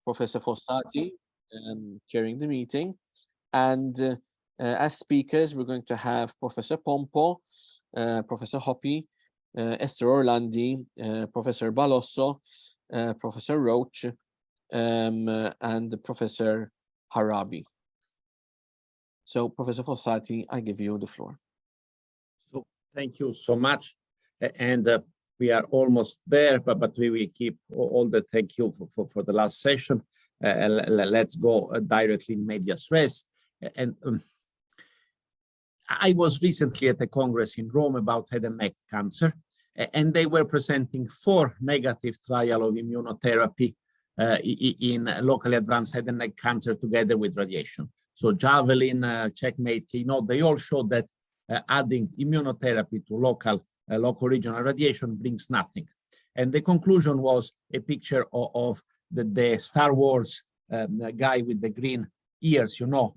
Professor Fossati chairing the meeting. And as speakers, we're going to have Professor Pompo, Professor Hoppy, Esther Orlandi, Professor Balosso, Professor Roach, and Professor Harabi. So, Professor Fossati, I give you the floor. So, thank you so much. And we are almost there, but we will keep all the thank you for the last session. Let's go directly in medias res. And I was recently at a congress in Rome about head and neck cancer, and they were presenting 4 negative trials of immunotherapy in locally advanced head and neck cancer together with radiation. So Javelin, Checkmate, Keynote, they all showed that adding immunotherapy to local regional radiation brings nothing. And the conclusion was a picture of the Star Wars guy with the green ears, you know,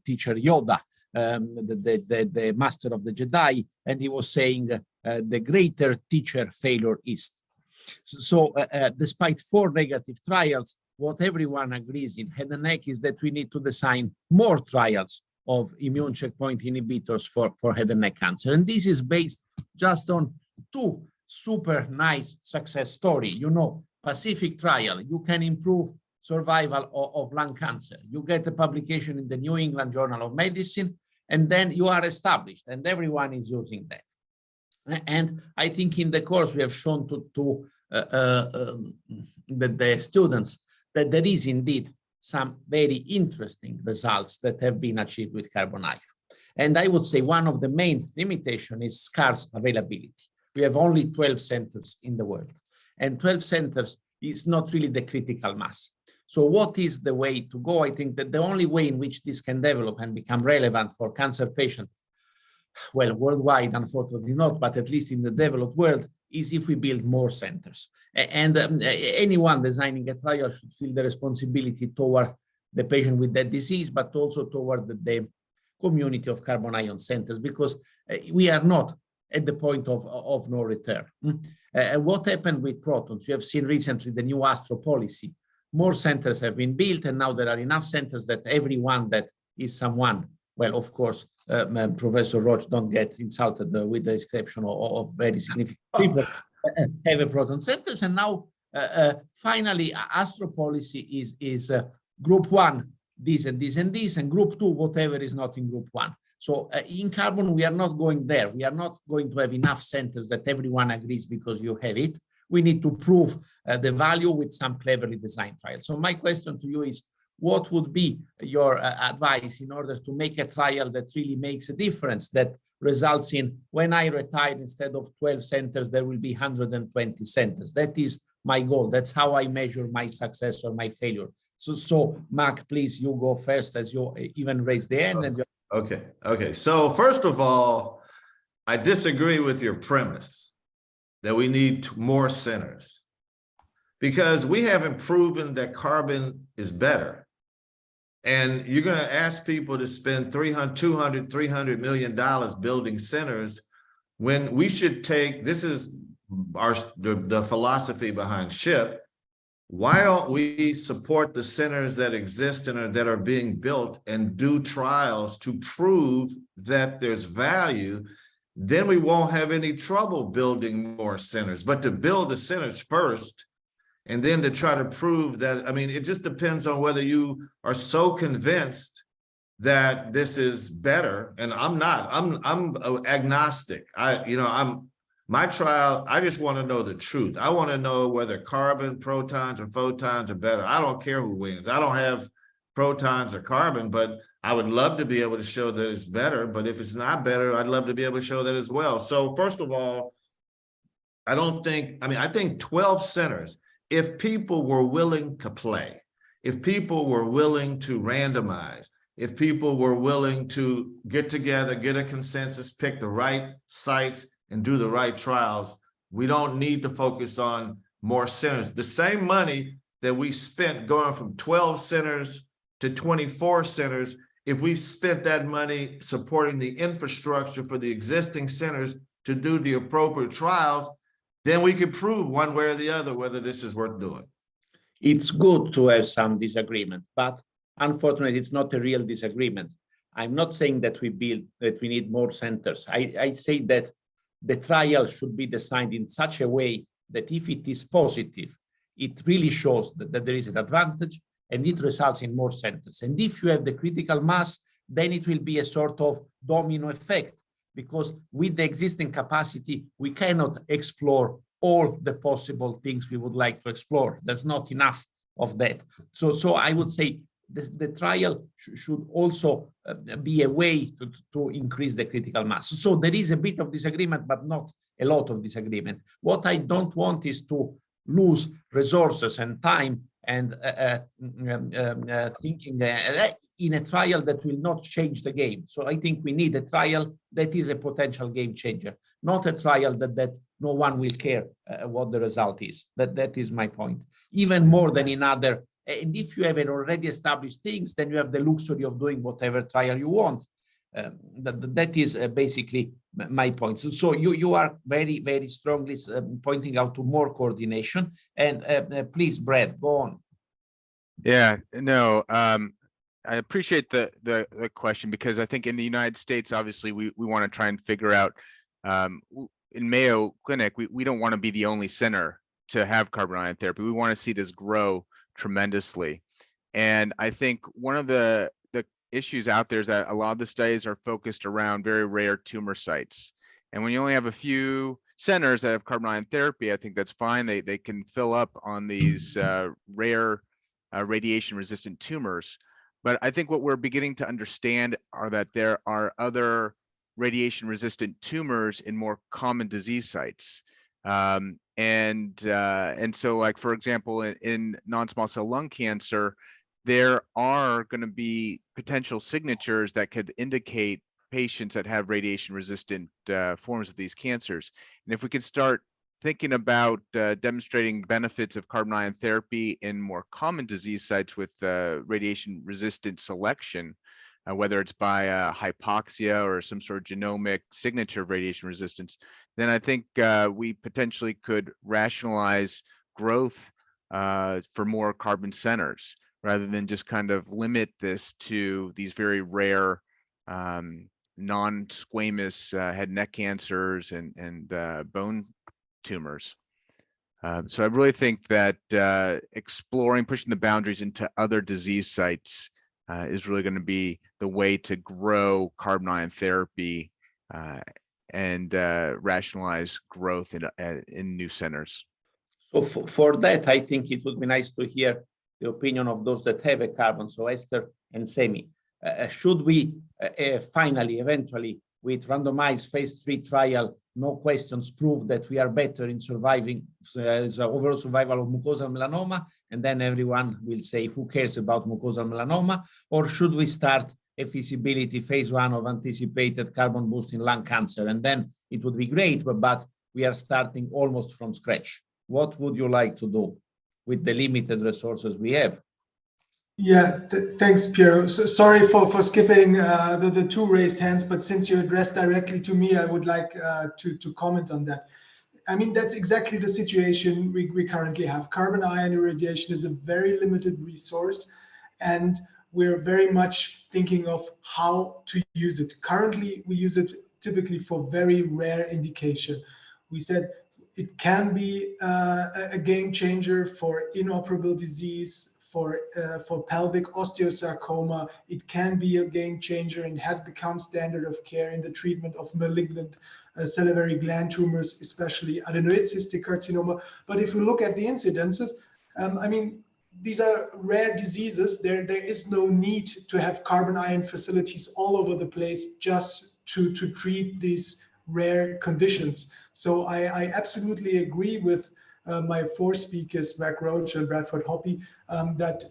teacher Yoda, the master of the Jedi, and he was saying the greater teacher failure is. So despite 4 negative trials, what everyone agrees in head and neck is that we need to design more trials of immune checkpoint inhibitors for head and neck cancer. And this is based just on 2 super nice success stories. You know, Pacific trial, you can improve survival of lung cancer. You get a publication in the New England Journal of Medicine, and then you are established, and everyone is using that. And I think in the course we have shown to the students that there is indeed some very interesting results that have been achieved with carbonyl. And I would say one of the main limitations is scarce availability. We have only 12 centers in the world, and 12 centers is not really the critical mass. So what is the way to go? I think that the only way in which this can develop and become relevant for cancer patients, well, worldwide, unfortunately not, but at least in the developed world, is if we build more centers. And anyone designing a trial should feel the responsibility toward the patient with that disease, but also toward the community of carbon ion centers, because we are not at the point of no return. What happened with protons? You have seen recently the new Astro policy. More centers have been built, and now there are enough centers that everyone that is someone, well, of course, Professor Roach, don't get insulted with the exception of very significant people, have a proton centers. And now, finally, Astro policy is group 1, this and this and this, and group 2, whatever is not in group 1. So in carbon, we are not going there. We are not going to have enough centers that everyone agrees because you have it. We need to prove the value with some cleverly designed trials. So my question to you is, what would be your advice in order to make a trial that really makes a difference, that results in, when I retire, instead of 12 centers, there will be 120 centers? That is my goal. That's how I measure my success or my failure. So Mark, please, you go first, as you even raised the hand. And Okay. So first of all, I disagree with your premise that we need more centers, because we haven't proven that carbon is better. And you're going to ask people to spend $200, $300 million building centers when we should take, this is the philosophy behind SHIP. Why don't we support the centers that exist and that are being built and do trials to prove that there's value? Then we won't have any trouble building more centers. But to build the centers first, and then to try to prove that, I mean, it just depends on whether you are so convinced that this is better. And I'm not, I'm agnostic. My trial, I just want to know the truth. I want to know whether carbon, protons, or photons are better. I don't care who wins. I don't have protons or carbon, but I would love to be able to show that it's better. But if it's not better, I'd love to be able to show that as well. So first of all, I think 12 centers, if people were willing to play, if people were willing to randomize, if people were willing to get together, get a consensus, pick the right sites, and do the right trials, we don't need to focus on more centers. The same money that we spent going from 12 centers to 24 centers, if we spent that money supporting the infrastructure for the existing centers to do the appropriate trials, then we could prove one way or the other whether this is worth doing. It's good to have some disagreement, but unfortunately, it's not a real disagreement. I'm not saying that we need more centers. I say that the trial should be designed in such a way that if it is positive, it really shows that there is an advantage and it results in more centers. And if you have the critical mass, then it will be a sort of domino effect, because with the existing capacity, we cannot explore all the possible things we would like to explore. There's not enough of that. So I would say the trial should also be a way to increase the critical mass. So there is a bit of disagreement, but not a lot of disagreement. What I don't want is to lose resources and time and thinking in a trial that will not change the game. So I think we need a trial that is a potential game changer, not a trial that no one will care what the result is. That is my point. Even more than in other, and if you have an already established things, then you have the luxury of doing whatever trial you want. That is basically my point. So you are very, very strongly pointing out to more coordination. And please, Brad, go on. Yeah, no, I appreciate the question, because I think in the United States, obviously, we want to try and figure out, in Mayo Clinic, we don't want to be the only center to have carbon ion therapy. We want to see this grow tremendously. And I think one of the issues out there is that a lot of the studies are focused around very rare tumor sites. And when you only have a few centers that have carbon ion therapy, I think that's fine. They can fill up on these rare radiation resistant tumors. But I think what we're beginning to understand are that there are other radiation resistant tumors in more common disease sites. And so, like, for example, in non-small cell lung cancer, there are going to be potential signatures that could indicate patients that have radiation resistant forms of these cancers. And if we could start thinking about demonstrating benefits of carbon ion therapy in more common disease sites with radiation resistant selection, whether it's by hypoxia or some sort of genomic signature of radiation resistance, then I think we potentially could rationalize growth for more carbon centers, rather than just kind of limit this to these very rare non-squamous head and neck cancers and bone tumors. So I really think that exploring, pushing the boundaries into other disease sites is really going to be the way to grow carbon ion therapy and rationalize growth in new centers. So for that, I think it would be nice to hear the opinion of those that have a carbon, so Esther and Semi. Should we finally, eventually, with randomized phase 3 trial, no questions, prove that we are better in surviving overall survival of mucosal melanoma, and then everyone will say, who cares about mucosal melanoma? Or should we start a feasibility phase 1 of anticipated carbon boost in lung cancer? And then it would be great, but we are starting almost from scratch. What would you like to do with the limited resources we have? Yeah, thanks, Piero. So sorry for skipping the two raised hands, but since you addressed directly to me, I would like to comment on that. I mean, that's exactly the situation we currently have. Carbon ion irradiation is a very limited resource, and we're very much thinking of how to use it. Currently, we use it typically for very rare indication. We said it can be a game changer for inoperable disease, for pelvic osteosarcoma. It can be a game changer and has become standard of care in the treatment of malignant salivary gland tumors, especially adenoid cystic carcinoma. But if we look at the incidences, I mean, these are rare diseases. There is no need to have carbon ion facilities all over the place just to treat these rare conditions. So I absolutely agree with my four speakers, Mac Roach and Bradford Hoppy, that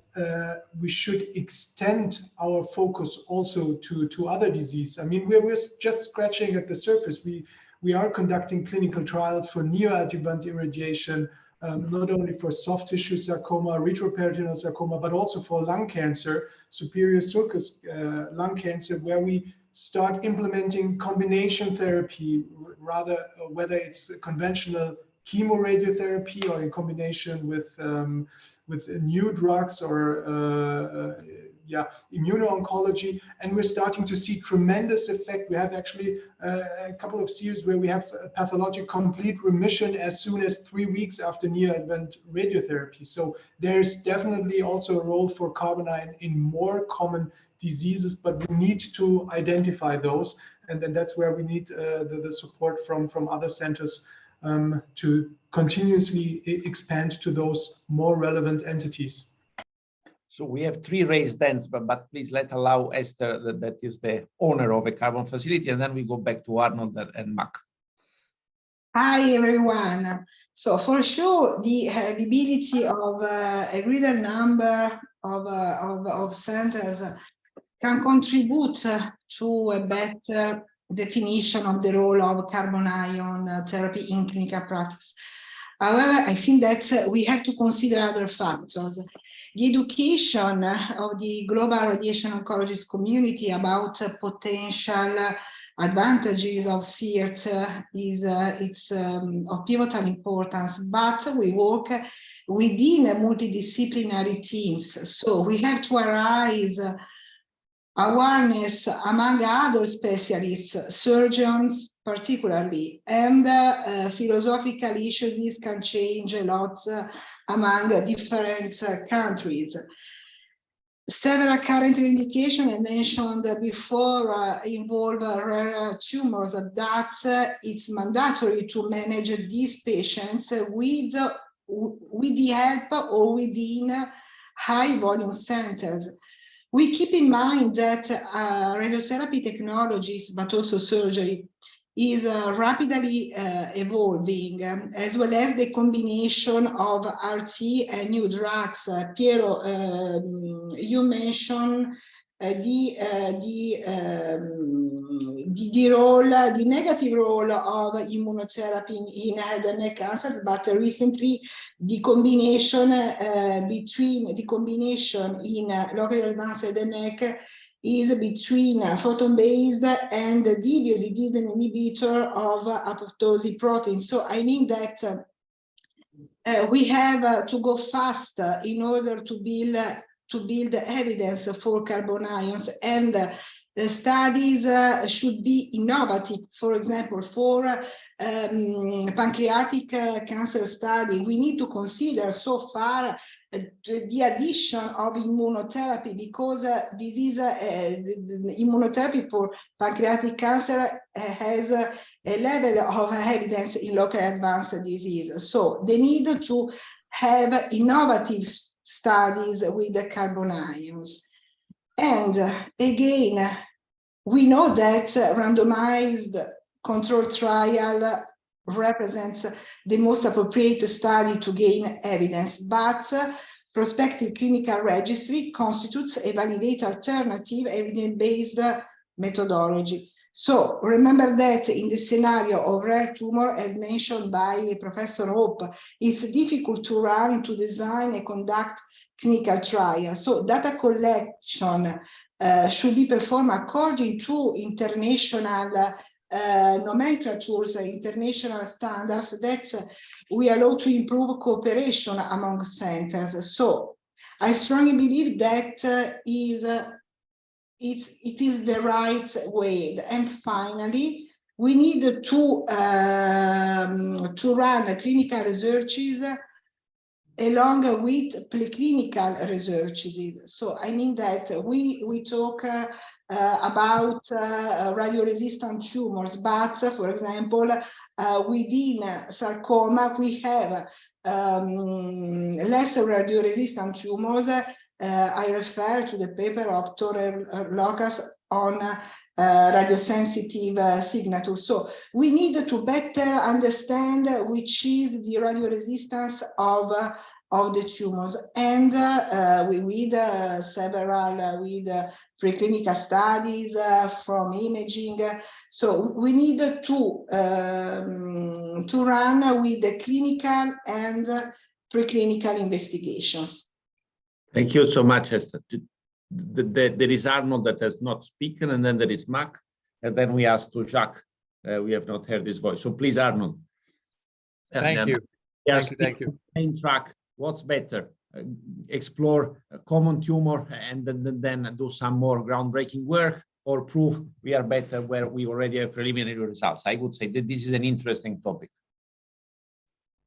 we should extend our focus also to other disease. I mean, we're just scratching at the surface. We are conducting clinical trials for neoadjuvant irradiation, not only for soft tissue sarcoma, retroperitoneal sarcoma, but also for lung cancer, superior sulcus lung cancer, where we start implementing combination therapy, rather whether it's conventional chemoradiotherapy or in combination with new drugs or immuno-oncology, and we're starting to see tremendous effect. We have actually a couple of series where we have pathologic complete remission as soon as 3 weeks after neoadjuvant radiotherapy. So there's definitely also a role for carbonine in more common diseases, but we need to identify those, and then that's where we need the support from other centers to continuously expand to those more relevant entities. So we have 3 raised hands, but please allow Esther, that is the owner of a carbon facility, and then we go back to Arnold and Mac. Hi, everyone. So for sure, the availability of a greater number of centers can contribute to a better definition of the role of carbon ion therapy in clinical practice. However, I think that we have to consider other factors. The education of the global radiation oncologist community about potential advantages of CERT is of pivotal importance, but we work within multidisciplinary teams. So we have to arise awareness among other specialists, surgeons particularly, and philosophical issues. This can change a lot among different countries. Several current indications I mentioned before involve rare tumors that it's mandatory to manage these patients with the help or within high volume centers. We keep in mind that radiotherapy technologies, but also surgery, is rapidly evolving, as well as the combination of RT and new drugs. Piero, you mentioned the negative role of immunotherapy in head and neck cancers, but recently the combination in locally advanced head and neck is between photon-based and DBO, the disease inhibitor of apoptosis protein. So I mean that we have to go fast in order to build evidence for carbon ions, and the studies should be innovative. For example, for pancreatic cancer study, we need to consider so far the addition of immunotherapy, because this is the immunotherapy for pancreatic cancer has a level of evidence in locally advanced disease. So they need to have innovative studies with the carbon ions. And again, we know that randomized controlled trial represents the most appropriate study to gain evidence, but prospective clinical registry constitutes a validated alternative evidence-based methodology. So remember that in the scenario of rare tumor, as mentioned by Professor Hope, it's difficult to run, to design and conduct clinical trials. So data collection should be performed according to international nomenclatures, international standards that we allow to improve cooperation among centers. So I strongly believe that it is the right way. And finally, we need to run clinical researches along with preclinical researches. So I mean that we talk about radioresistant tumors, but for example, within sarcoma, we have less radioresistant tumors. I refer to the paper of Torre Locas on radiosensitive signatures. So we need to better understand which is the radioresistance of the tumors, and with several preclinical studies from imaging. So we need to run with the clinical and preclinical investigations. Thank you so much, Esther. There is Arnold that has not spoken, and then there is Mac, and then we ask to Jacques. We have not heard his voice. So please, Arnold. Thank you. They are Thank you. still Thank you. main track. What's better? Explore a common tumor and then do some more groundbreaking work, or prove we are better where we already have preliminary results. I would say that this is an interesting topic.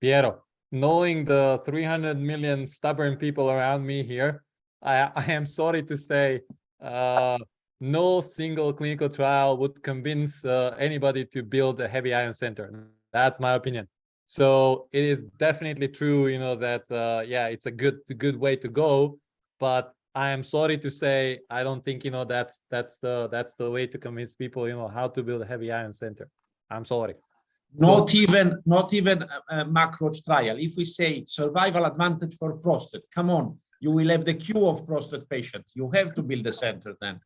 Piero, knowing the 300 million stubborn people around me here, I am sorry to say no single clinical trial would convince anybody to build a heavy ion center. That's my opinion. So it is definitely true, you know, that yeah, it's a good way to go, but I am sorry to say I don't think, you know, that's the way to convince people, you know, how to build a heavy ion center. I'm sorry. Not even a macro trial. If we say survival advantage for prostate, come on, you will have the queue of prostate patients. You have to build a center then.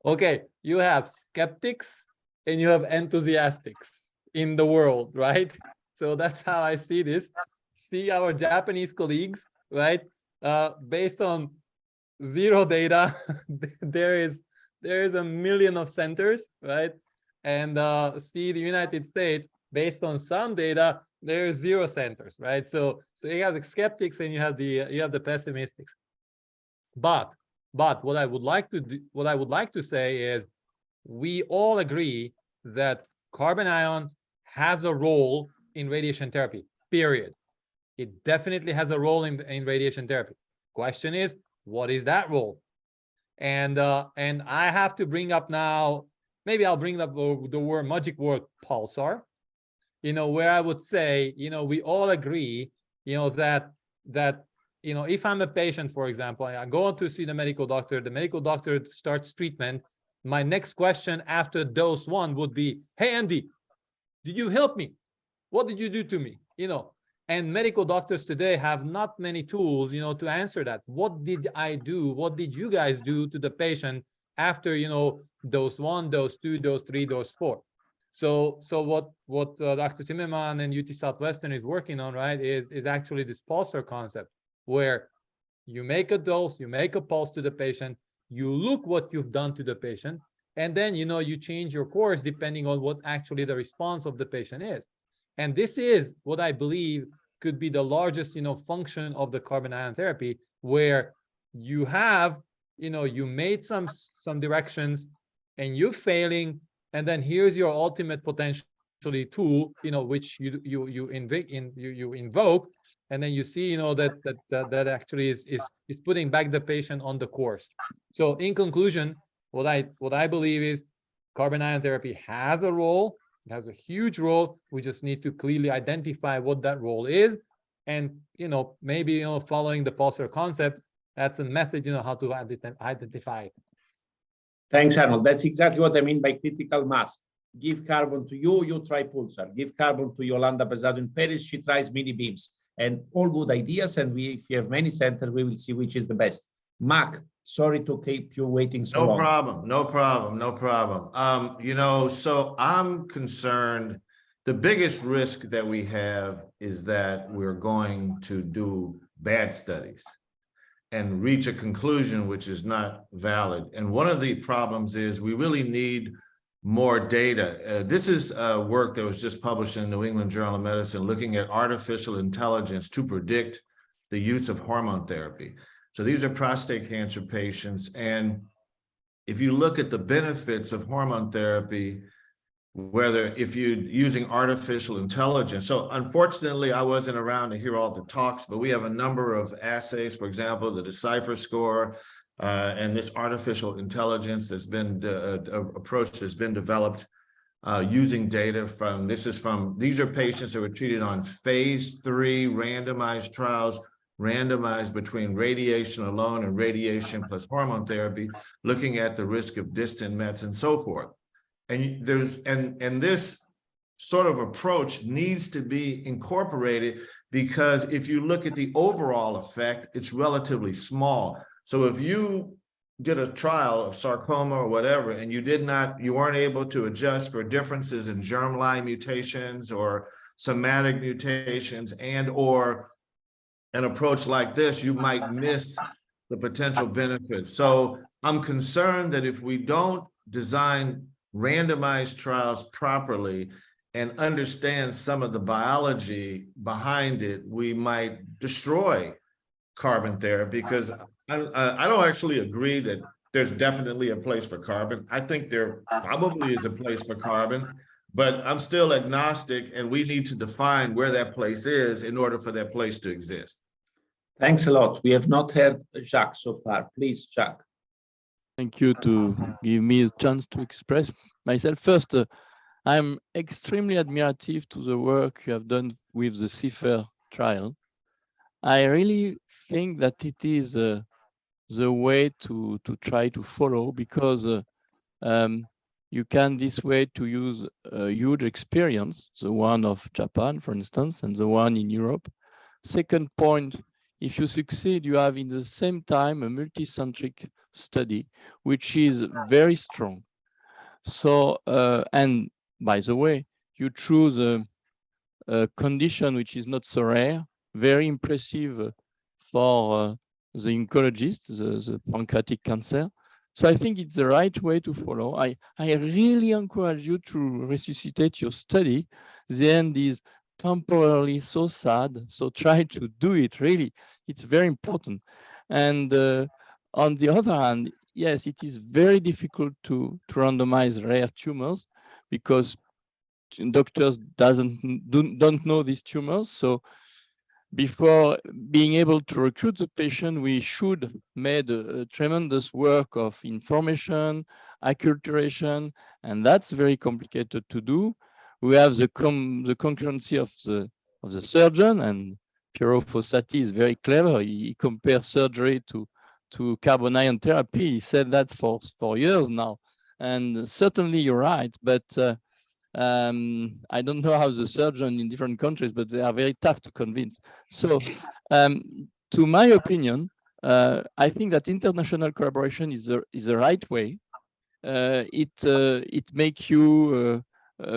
Okay, you have skeptics and you have enthusiastics in the world, right? So that's how I see this. See our Japanese colleagues, right? Based on zero data, there is a million of centers, right? And see the United States, based on some data, there is 0 centers, right? So you have the skeptics and you have the pessimists. But what I would like to say is, we all agree that carbon ion has a role in radiation therapy, period. It definitely has a role in radiation therapy. Question is, what is that role? And I have to bring up now, maybe I'll bring up the magic word pulsar, you know, where I would say, you know, we all agree, you know, that you know, if I'm a patient, for example, I go to see the medical doctor starts treatment. My next question after dose 1 would be, hey, Andy, did you help me? What did you do to me? You know, and medical doctors today have not many tools, you know, to answer that. What did I do? What did you guys do to the patient after, you know, dose 1, dose 2, dose 3, dose 4? So what Dr. Timmerman and UT Southwestern is working on, right, is actually this pulsar concept, where you make a dose, you make a pulse to the patient, you look what you've done to the patient, and then, you know, you change your course depending on what actually the response of the patient is. And this is what I believe could be the largest, you know, function of the carbon ion therapy, where you have, you know, you made some directions and you're failing, and then here's your ultimate potentially tool, you know, which you invoke, and then you see, you know, that actually is putting back the patient on the course. So in conclusion, what I believe is carbon ion therapy has a role. It has a huge role. We just need to clearly identify what that role is, and, you know, maybe, you know, following the pulsar concept, that's a method, you know, how to identify it. Thanks, Arnold. That's exactly what I mean by critical mass. Give carbon to you, you try pulsar. Give carbon to Yolanda Pesado in Paris, she tries mini beams. And all good ideas, and if you have many centers, we will see which is the best. Mark, sorry to keep you waiting so long. No problem. You know, so I'm concerned, the biggest risk that we have is that we're going to do bad studies and reach a conclusion which is not valid. And one of the problems is we really need more data. This is work that was just published in New England Journal of Medicine, looking at artificial intelligence to predict the use of hormone therapy. So these are prostate cancer patients. And if you look at the benefits of hormone therapy, whether if you're using artificial intelligence. So unfortunately, I wasn't around to hear all the talks, but we have a number of assays, for example, the Decipher score, and this artificial intelligence that's been approach has been developed using data from, these are patients that were treated on phase 3 randomized trials, randomized between radiation alone and radiation plus hormone therapy, looking at the risk of distant mets and so forth. And this sort of approach needs to be incorporated, because if you look at the overall effect, it's relatively small. So if you did a trial of sarcoma or whatever, and you weren't able to adjust for differences in germline mutations or somatic mutations, and or an approach like this, you might miss the potential benefits. So I'm concerned that if we don't design randomized trials properly and understand some of the biology behind it, we might destroy carbon therapy, because I don't actually agree that there's definitely a place for carbon. I think there probably is a place for carbon, but I'm still agnostic, and we need to define where that place is in order for that place to exist. Thanks a lot. We have not heard Jacques so far. Please, Jacques. Thank you to give me a chance to express myself. First, I'm extremely admirative to the work you have done with the CIFER trial. I really think that it is the way to try to follow, because you can this way to use a huge experience, the one of Japan, for instance, and the one in Europe. Second point, if you succeed, you have in the same time a multicentric study, which is very strong. So, and by the way, you choose a condition which is not so rare, very impressive for the oncologist, the pancreatic cancer. So I think it's the right way to follow. I really encourage you to resuscitate your study. The end is temporarily so sad, so try to do it, really. It's very important. And on the other hand, yes, it is very difficult to randomize rare tumors, because doctors don't know these tumors. So before being able to recruit the patient, we should made a tremendous work of information, acculturation, and that's very complicated to do. We have the concurrency of the surgeon, and Piero Fossati is very clever. He compares surgery to carbon ion therapy. He said that for years now, and certainly you're right, but I don't know how the surgeon in different countries, but they are very tough to convince. So, to my opinion, I think that international collaboration is the right way. It makes you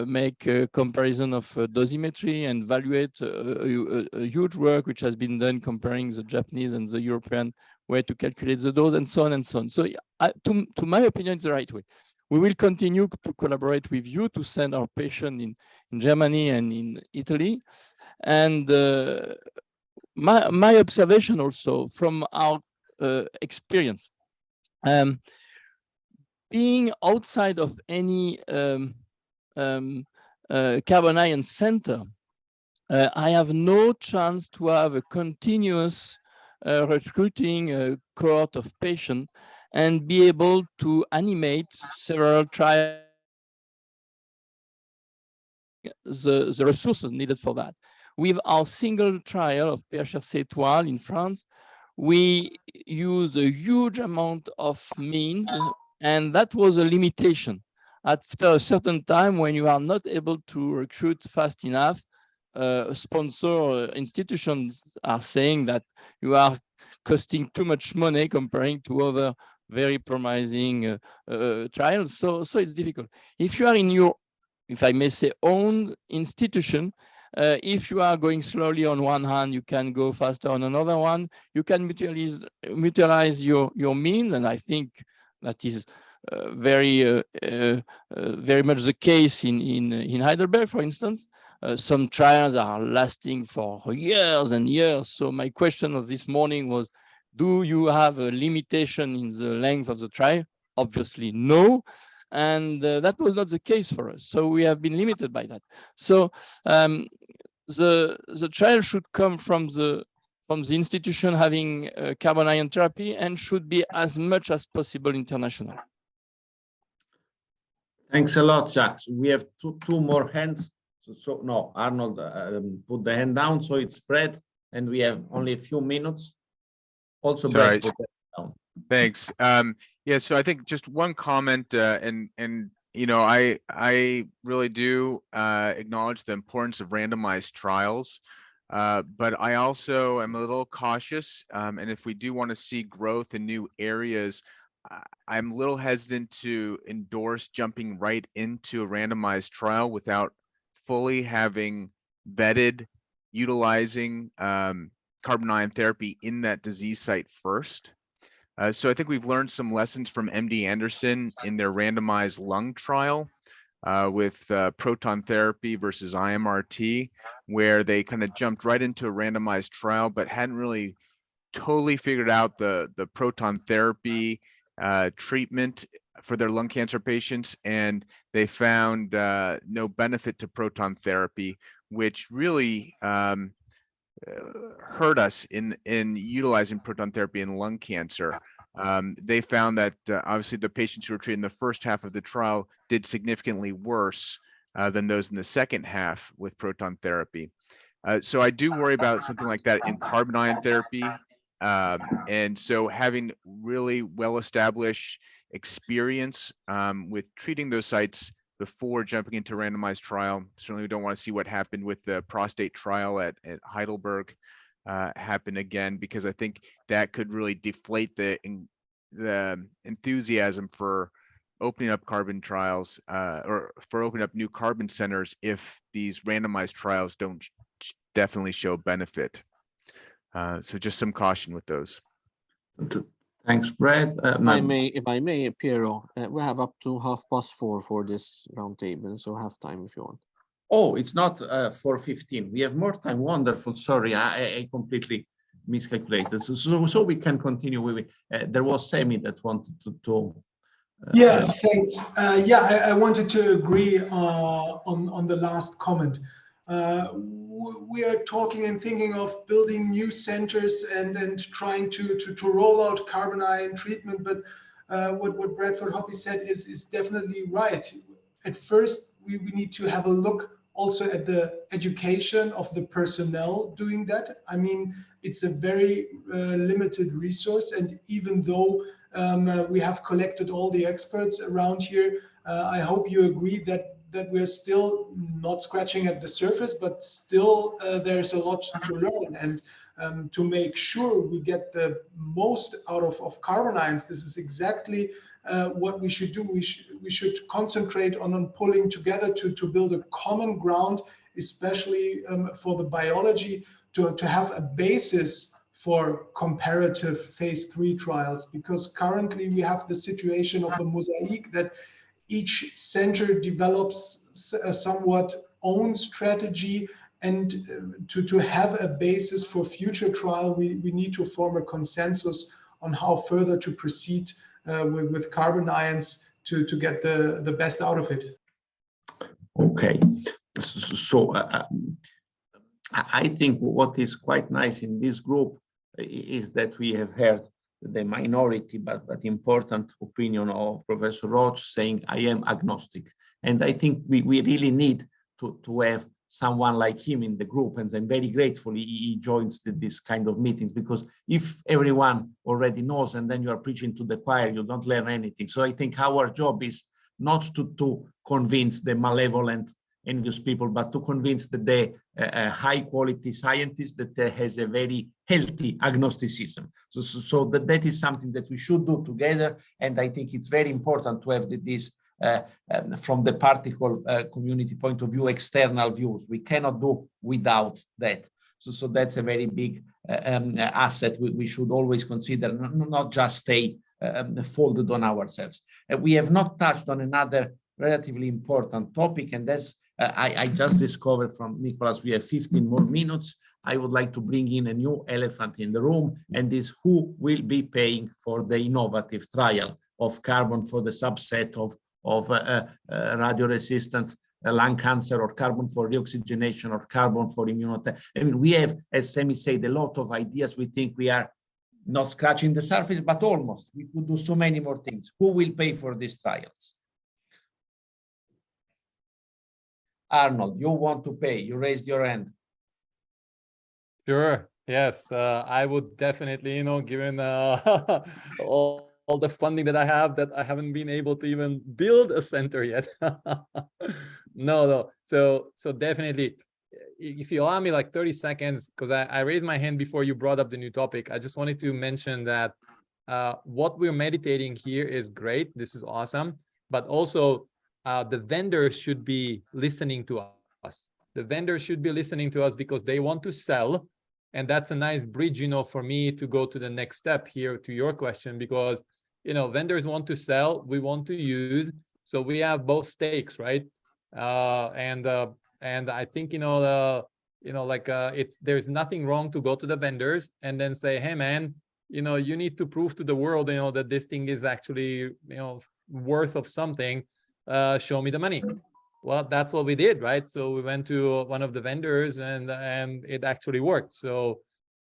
make a comparison of dosimetry and evaluate a huge work which has been done comparing the Japanese and the European way to calculate the dose, and so on and so on. So, to my opinion, it's the right way. We will continue to collaborate with you to send our patient in Germany and in Italy. And my observation also from our experience, being outside of any carbon ion center, I have no chance to have a continuous recruiting cohort of patients and be able to animate several trials, the resources needed for that. With our single trial of PHRC étoile in France, we used a huge amount of means, and that was a limitation. After a certain time, when you are not able to recruit fast enough, sponsor institutions are saying that you are costing too much money comparing to other very promising trials. So it's difficult. If you are in your, if I may say, own institution, if you are going slowly on one hand, you can go faster on another one. You can mutualize your means, and I think that is very much the case in Heidelberg, for instance. Some trials are lasting for years and years. So my question of this morning was, do you have a limitation in the length of the trial? Obviously, no. And that was not the case for us. So we have been limited by that. So the trial should come from the institution having carbon ion therapy, and should be as much as possible international. Thanks a lot, Jacques. We have two more hands. So no, Arnold put the hand down, so it's Brett, and we have only a few minutes. Also, Brett, put the hand down. Thanks. Yeah, so I think just one comment, and you know, I really do acknowledge the importance of randomized trials, but I also am a little cautious, and if we do want to see growth in new areas, I'm a little hesitant to endorse jumping right into a randomized trial without fully having vetted utilizing carbon ion therapy in that disease site first. So I think we've learned some lessons from MD Anderson in their randomized lung trial, with proton therapy versus IMRT, where they kind of jumped right into a randomized trial, but hadn't really totally figured out the proton therapy treatment for their lung cancer patients, and they found no benefit to proton therapy, which really hurt us in utilizing proton therapy in lung cancer. They found that obviously the patients who were treated in the first half of the trial did significantly worse than those in the second half with proton therapy. So I do worry about something like that in carbon ion therapy. And so having really well-established experience with treating those sites before jumping into randomized trial. Certainly we don't want to see what happened with the prostate trial at Heidelberg happen again, because I think that could really deflate the enthusiasm for opening up carbon trials or for opening up new carbon centers if these randomized trials don't definitely show benefit. So just some caution with those. Thanks, Brad. If I may, Piero, we have up to 4:30 for this roundtable, so have time if you want. Oh, it's not 4:15. We have more time. Wonderful. Sorry, I completely miscalculated. So we can continue. There was Semi that wanted to yeah, thanks. I wanted to agree on the last comment. We are talking and thinking of building new centers and trying to roll out carbon ion treatment. But what Bradford Hoppe said is definitely right. At first, we need to have a look also at the education of the personnel doing that. I mean, it's a very limited resource. And even though we have collected all the experts around here, I hope you agree that we're still not scratching at the surface, but still there's a lot to learn. And to make sure we get the most out of carbon ions, this is exactly what we should do. We should concentrate on pulling together to build a common ground, especially for the biology, to have a basis for comparative phase 3 trials, because currently we have the situation of a mosaic that each center develops a somewhat own strategy, and to have a basis for future trial, we need to form a consensus on how further to proceed with carbon ions to get the best out of it. Okay, so I think what is quite nice in this group is that we have heard the minority but important opinion of Professor Roach saying, I am agnostic. And I think we really need to have someone like him in the group. And I'm very grateful he joins this kind of meetings, because if everyone already knows and then you are preaching to the choir, you don't learn anything. So I think our job is not to convince the malevolent, envious people, but to convince the high quality scientist that has a very healthy agnosticism. So that is something that we should do together. And I think it's very important to have this from the particle community point of view, external views. We cannot do without that. So that's a very big asset we should always consider, not just stay folded on ourselves. We have not touched on another relatively important topic, and that's I just discovered from Nicholas, we have 15 more minutes. I would like to bring in a new elephant in the room, and is who will be paying for the innovative trial of carbon for the subset of radio-resistant lung cancer, or carbon for reoxygenation, or carbon for immunotherapy. I mean, we have, as Semi said, a lot of ideas. We think we are not scratching the surface, but almost. We could do so many more things. Who will pay for these trials? Arnold, you want to pay? You raised your hand. Sure. Yes, I would definitely, given all the funding that I have, that I haven't been able to even build a center yet. No. So definitely, if you allow me like 30 seconds, because I raised my hand before you brought up the new topic. I just wanted to mention that what we're meditating here is great. This is awesome. But also, the vendors should be listening to us. The vendors should be listening to us because they want to sell. And that's a nice bridge, for me to go to the next step here to your question, because, vendors want to sell, we want to use, So we have both stakes, right? And I think, there's nothing wrong to go to the vendors and then say, hey man, you need to prove to the world, that this thing is actually, worth of something. Show me the money. Well, that's what we did, right? So we went to one of the vendors, and it actually worked. So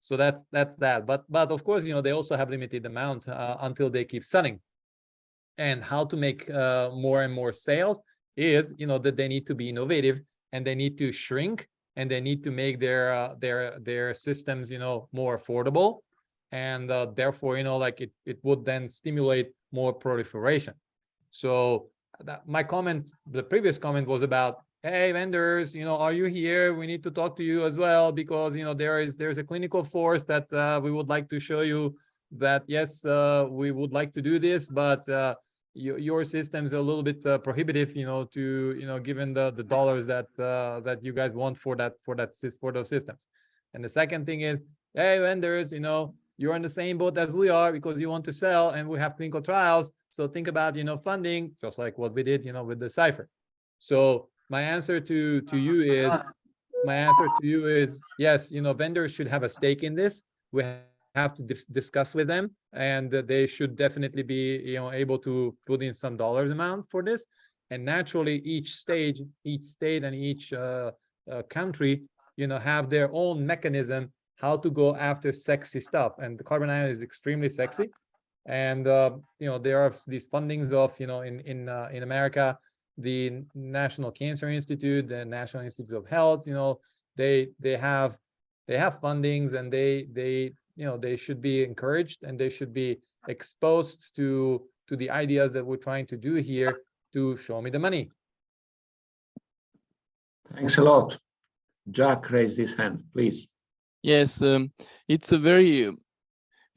that's that. But of course, they also have limited amount until they keep selling. And how to make more and more sales is, that they need to be innovative, and they need to shrink, and they need to make their systems, more affordable, and therefore, it would then stimulate more proliferation. So the previous comment was about, hey vendors, are you here? We need to talk to you as well, because there's a clinical force that we would like to show you that yes, we would like to do this, but your system's a little bit prohibitive, given the dollars that you guys want for those systems. And the second thing is, hey vendors, you're in the same boat as we are, because you want to sell and we have clinical trials. So think about, funding, just like what we did, with the Cypher. So my answer to you is yes, vendors should have a stake in this. We have to discuss with them, and they should definitely be, able to put in some dollars amount for this. And naturally, each state and each country, have their own mechanism how to go after sexy stuff. And the carbon ion is extremely sexy. And there are these fundings of, in America, the National Cancer Institute, the National Institute of Health, they have fundings, and they should be encouraged, and they should be exposed to the ideas that we're trying to do here, to show me the money. Thanks a lot. Jack raised his hand, please. Yes, it's a very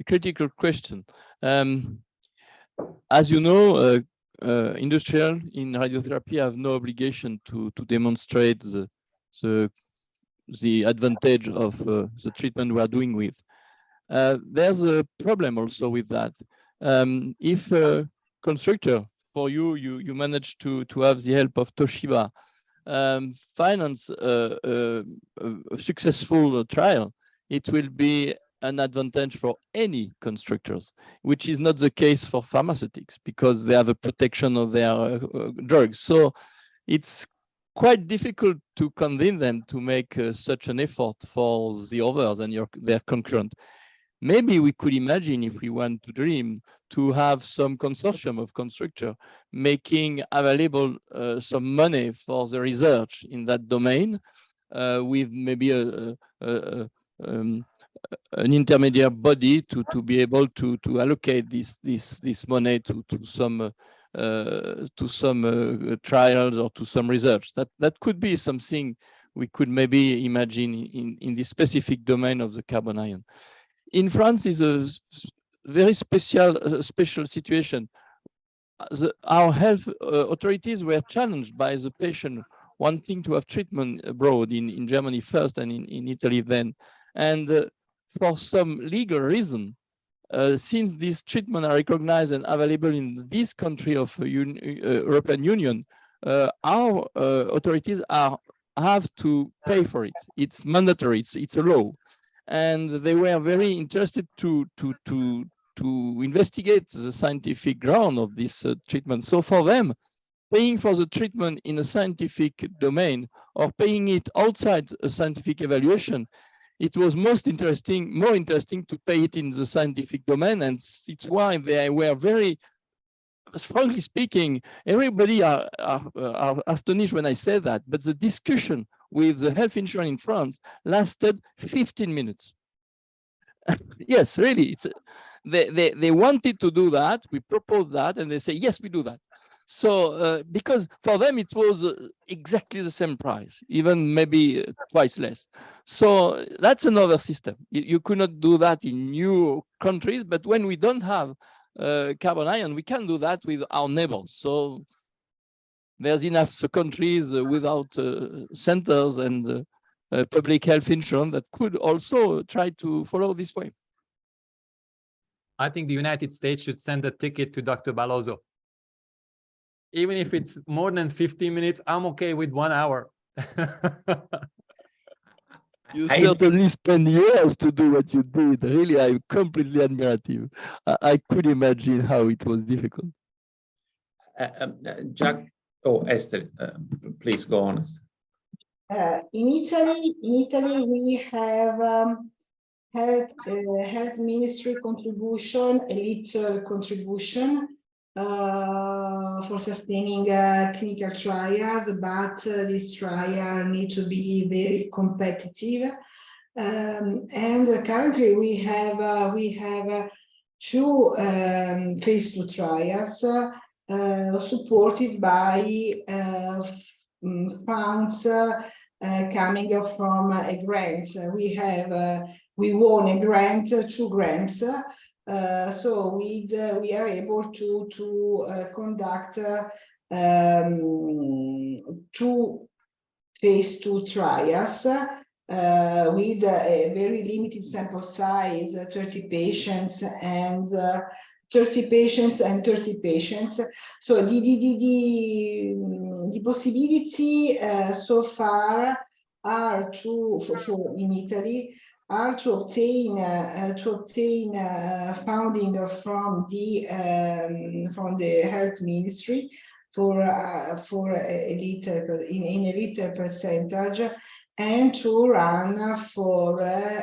critical question. As you know, industrial in radiotherapy have no obligation to demonstrate the advantage of the treatment we are doing with. There's a problem also with that. If a constructor, for you manage to have the help of Toshiba, finance a successful trial, it will be an advantage for any constructors, which is not the case for pharmaceutics, because they have a protection of their drugs. So it's quite difficult to convince them to make such an effort for the others and their concurrent. Maybe we could imagine, if we want to dream, to have some consortium of constructors making available some money for the research in that domain, with maybe an intermediate body to be able to allocate this money to some trials or to some research. That could be something we could maybe imagine in this specific domain of the carbon ion. In France is a very special situation. Our health authorities were challenged by the patient wanting to have treatment abroad, in Germany first and in Italy then. And for some legal reason, since these treatments are recognized and available in this country of European Union, our authorities have to pay for it. It's mandatory. It's a law, and they were very interested to investigate the scientific ground of this treatment. So for them, paying for the treatment in a scientific domain or paying it outside a scientific evaluation, it was more interesting to pay it in the scientific domain. And it's why they were very, frankly speaking, everybody are astonished when I say that, but the discussion with the health insurance in France lasted 15 minutes. Yes, really, they wanted to do that. We proposed that, and they say, yes, we do that. So because for them it was exactly the same price, even maybe twice less. So that's another system. You could not do that in new countries, but when we don't have carbon ion, we can do that with our neighbors. So there's enough countries without centers and public health insurance that could also try to follow this way. I think the United States should send a ticket to Dr. Balozo. even if it's more than 15 minutes, I'm okay with 1 hour. You certainly spend years to do what you did. Really, I'm completely admirative. I could imagine how it was difficult. Jack, oh, Esther, please go on. In Italy, we have health ministry contribution, a little contribution for sustaining clinical trials, but this trial need to be very competitive. And currently we have two phase 2 trials supported by funds coming from a grant. We won a grant, 2 grants. So we are able to conduct 2 phase 2 trials with a very limited sample size, 30 patients and 30 patients and 30 patients. So the possibility so far are in Italy are to obtain funding from the health ministry for a little percentage, and to run for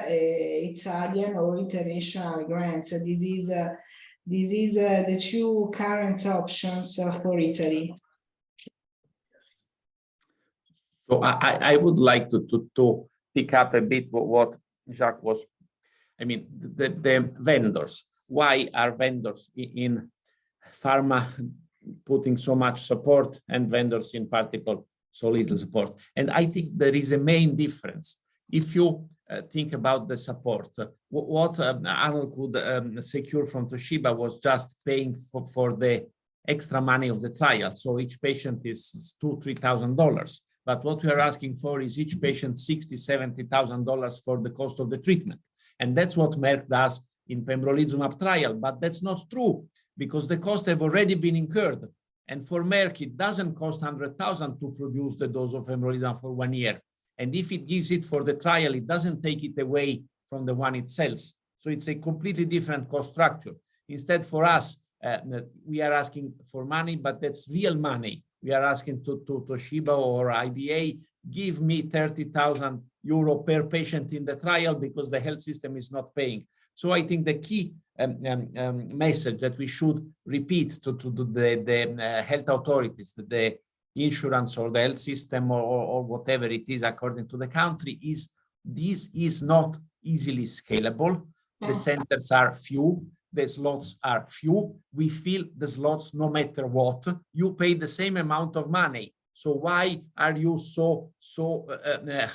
Italian or international grants. This is the 2 current options for Italy. So I would like to pick up a bit what Jacques was, I mean, the vendors. Why are vendors in pharma putting so much support and vendors in particular so little support? And I think there is a main difference. If you think about the support, what Arnold could secure from Toshiba was just paying for the extra money of the trial. So each patient is $2,000-3,000. But what we are asking for is each patient $60,000-70,000 for the cost of the treatment. And that's what Merck does in pembrolizumab trial. But that's not true, because the costs have already been incurred. And for Merck, it doesn't cost $100,000 to produce the dose of pembrolizumab for 1 year. And if it gives it for the trial, it doesn't take it away from the one it sells. So it's a completely different cost structure. Instead, for us, we are asking for money, but that's real money. We are asking to Toshiba or IBA, give me 30,000 euro per patient in the trial because the health system is not paying. So I think the key message that we should repeat to the health authorities, the insurance or the health system or whatever it is according to the country, is this is not easily scalable. The centers are few. The slots are few. We fill the slots no matter what. You pay the same amount of money. So why are you so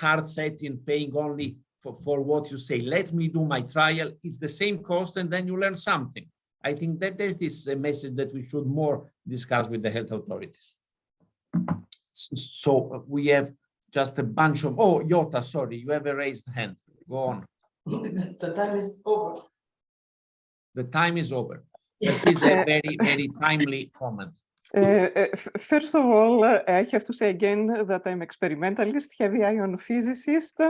hard set in paying only for what you say? Let me do my trial. It's the same cost, and then you learn something. I think that is a message that we should more discuss with the health authorities. So we have just a bunch of, oh, Jota, sorry, you have a raised hand. Go on. The time is over. The time is over. That is a very, very timely comment. First of all, I have to say again that I'm experimentalist, heavy ion physicist,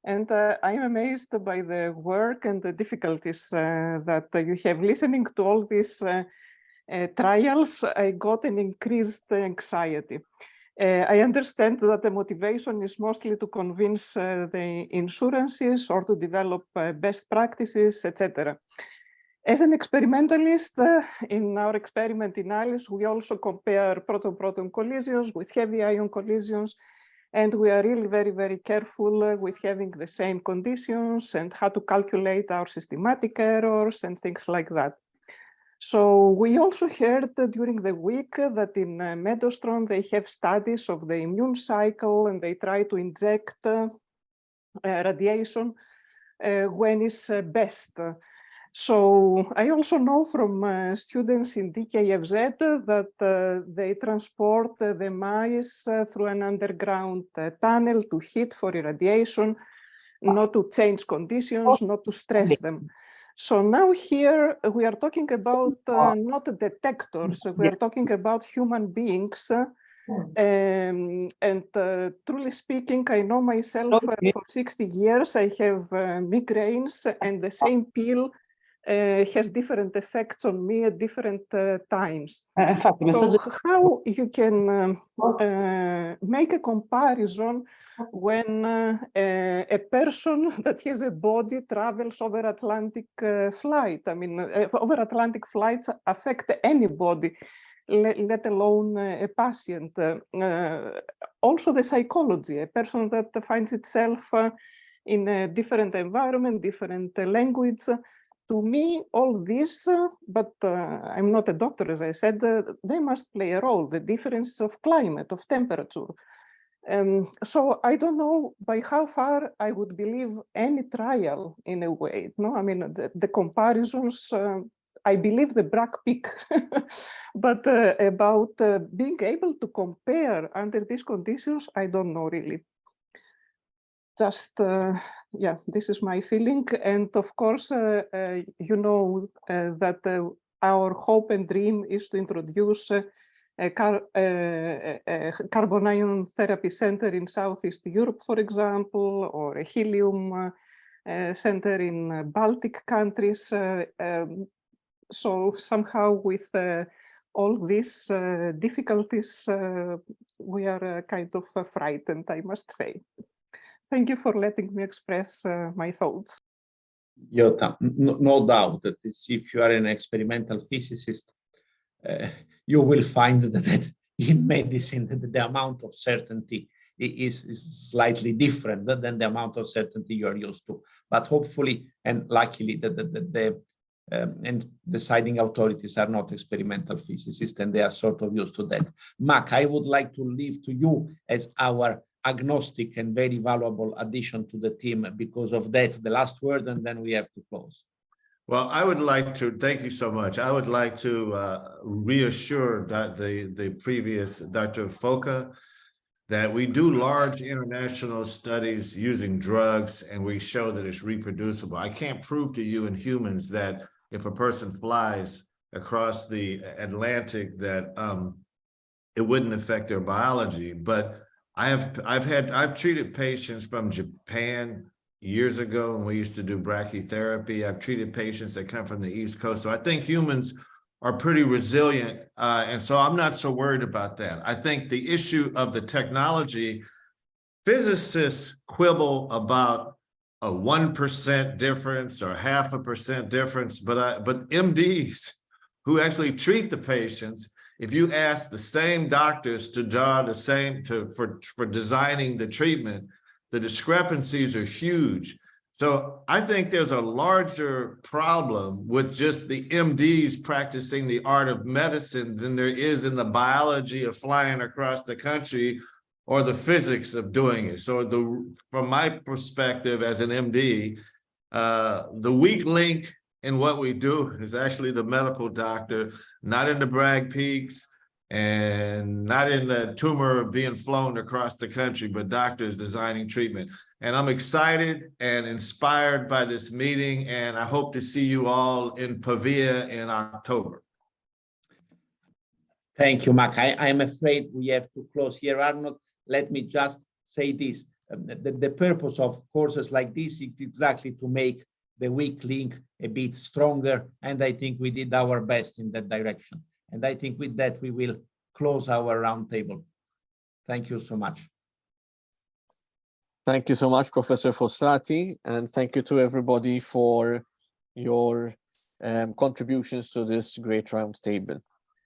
and I'm amazed by the work and the difficulties that you have. Listening to all these trials, I got an increased anxiety. I understand that the motivation is mostly to convince the insurances or to develop best practices, etc. As an experimentalist, in our experiment in Alice, we also compare proton-proton collisions with heavy ion collisions, and we are really very, very careful with having the same conditions and how to calculate our systematic errors and things like that. So we also heard during the week that in Meadowstone, they have studies of the immune cycle, and they try to inject radiation when it's best. So I also know from students in DKFZ that they transport the mice through an underground tunnel to heat for irradiation, not to change conditions, not to stress them. So now here we are talking about not detectors, we are talking about human beings. And truly speaking, I know myself for 60 years, I have migraines, and the same pill has different effects on me at different times. So how you can make a comparison when a person that has a body travels over Atlantic flight? I mean, over Atlantic flights affect anybody, let alone a patient. Also the psychology, a person that finds itself in a different environment, different language. To me, all this, but I'm not a doctor, as I said, they must play a role, the difference of climate, of temperature. So I don't know by how far I would believe any trial in a way. No, I mean, the comparisons, I believe the Bragg peak, but about being able to compare under these conditions, I don't know really. Just, yeah, this is my feeling. And of course, you know that our hope and dream is to introduce a carbon ion therapy center in Southeast Europe, for example, or a helium center in Baltic countries. So somehow with all these difficulties, we are kind of frightened, I must say. Thank you for letting me express my thoughts. Jota, no doubt that if you are an experimental physicist, you will find that in medicine the amount of certainty is slightly different than the amount of certainty you are used to. But hopefully and luckily and deciding authorities are not experimental physicists, and they are sort of used to that. Mac, I would like to leave to you as our agnostic and very valuable addition to the team. Because of that, the last word, and then we have to close. Well, I would like to thank you so much. I would like to reassure that the previous Dr. Foca that we do large international studies using drugs, and we show that it's reproducible. I can't prove to you in humans that if a person flies across the Atlantic that it wouldn't affect their biology, but I've treated patients from Japan years ago when we used to do brachytherapy. I've treated patients that come from the East Coast. So I think humans are pretty resilient. And so I'm not so worried about that. I think the issue of the technology, physicists quibble about a 1% difference or 0.5% difference, but MDs who actually treat the patients, if you ask the same doctors to draw the same for designing the treatment, the discrepancies are huge. So I think there's a larger problem with just the MDs practicing the art of medicine than there is in the biology of flying across the country or the physics of doing it. So from my perspective as an MD, the weak link in what we do is actually the medical doctor, not in the Bragg peaks and not in the tumor being flown across the country, but doctors designing treatment. And I'm excited and inspired by this meeting, and I hope to see you all in Pavia in October. Thank you, Mac. I'm afraid we have to close here. Arnold, let me just say this. The purpose of courses like this is exactly to make the weak link a bit stronger, and I think we did our best in that direction. And I think with that, we will close our roundtable. Thank you so much. Thank you so much, Professor Fossati, and thank you to everybody for your contributions to this great roundtable.